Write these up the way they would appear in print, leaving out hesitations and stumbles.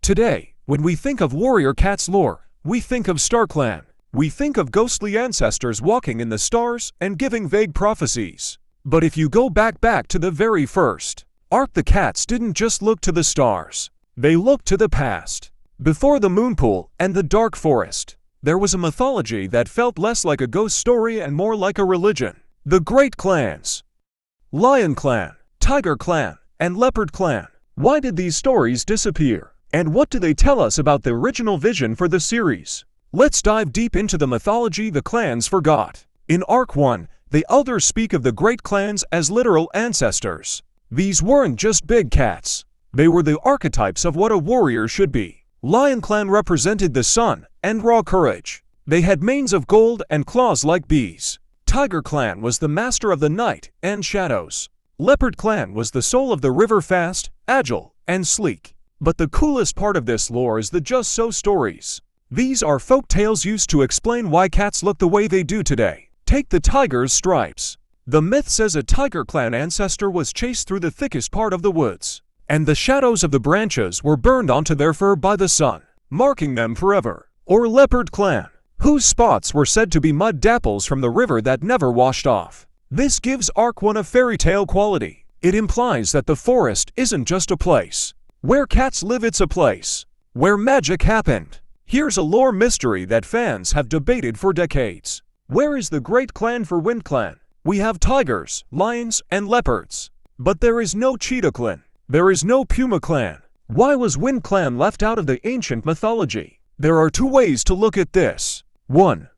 Today, when we think of warrior cats lore, we think of TigerClan. We think of ghostly ancestors walking in the stars and giving vague prophecies. But if you go back to the very first arc, the cats didn't just look to the stars. They looked to the past. Before the moonpool and the dark forest, there was a mythology that felt less like a ghost story and more like a religion. The great clans. LionClan, TigerClan, and LeopardClan. Why did these stories disappear? And what do they tell us about the original vision for the series? Let's dive deep into the mythology the clans forgot. In Arc 1, the elders speak of the great clans as literal ancestors. These weren't just big cats. They were the archetypes of what a warrior should be. LionClan represented the sun and raw courage. They had manes of gold and claws like bees. TigerClan was the master of the night and shadows. LeopardClan was the soul of the river, fast, agile, and sleek. But the coolest part of this lore is the just so stories. These are folk tales used to explain why cats look the way they do today. Take the tiger's stripes. The myth says a TigerClan ancestor was chased through the thickest part of the woods, and the shadows of the branches were burned onto their fur by the sun, marking them forever. Or LeopardClan, whose spots were said to be mud dapples from the river that never washed off. This gives Arc 1 a fairy tale quality. It implies that the forest isn't just a place where cats live, it's a place where magic happened. Here's a lore mystery that fans have debated for decades. Where is the great clan for WindClan? We have tigers, lions, and leopards. But there is no CheetahClan. There is no PumaClan. Why was WindClan left out of the ancient mythology? There are two ways to look at this. 1.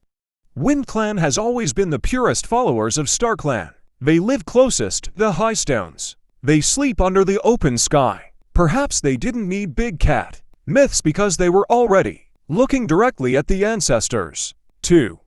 WindClan has always been the purest followers of TigerClan. They live closest to the high stones. They sleep under the open sky. Perhaps they didn't need big cat myths because they were already looking directly at the ancestors. 2.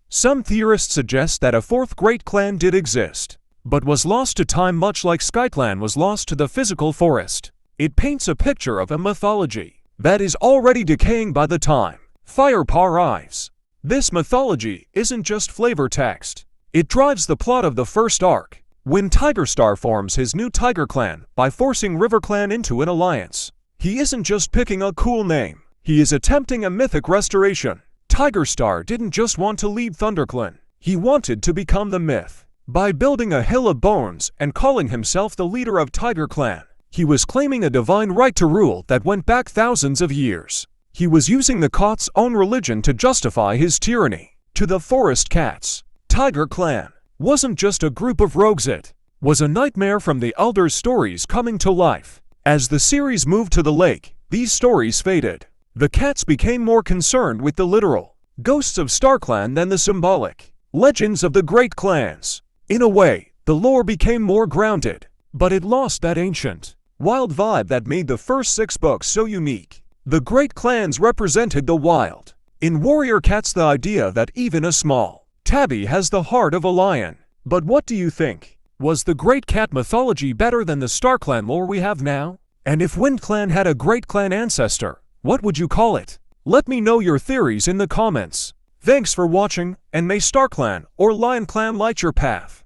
Some theorists suggest that a fourth great clan did exist, but was lost to time, much like SkyClan was lost to the physical forest. It paints a picture of a mythology that is already decaying by the time Firepaw arrives. This mythology isn't just flavor text. It drives the plot of the first arc, when Tigerstar forms his new TigerClan by forcing RiverClan into an alliance. He isn't just picking a cool name. He is attempting a mythic restoration. Tigerstar didn't just want to lead ThunderClan. He wanted to become the myth. By building a hill of bones and calling himself the leader of TigerClan, he was claiming a divine right to rule that went back thousands of years. He was using the cat's own religion to justify his tyranny. To the forest cats, TigerClan wasn't just a group of rogues, it was a nightmare from the elders' stories coming to life. As the series moved to the lake, these stories faded. The cats became more concerned with the literal ghosts of TigerClan than the symbolic legends of the great clans. In a way, the lore became more grounded, but it lost that ancient, wild vibe that made the first 6 books so unique. The great clans represented the wild. In warrior cats, the idea that even a small tabby has the heart of a lion. But what do you think? Was the great cat mythology better than the TigerClan lore we have now? And if WindClan had a great clan ancestor, what would you call it? Let me know your theories in the comments. Thanks for watching, and may TigerClan or LionClan light your path.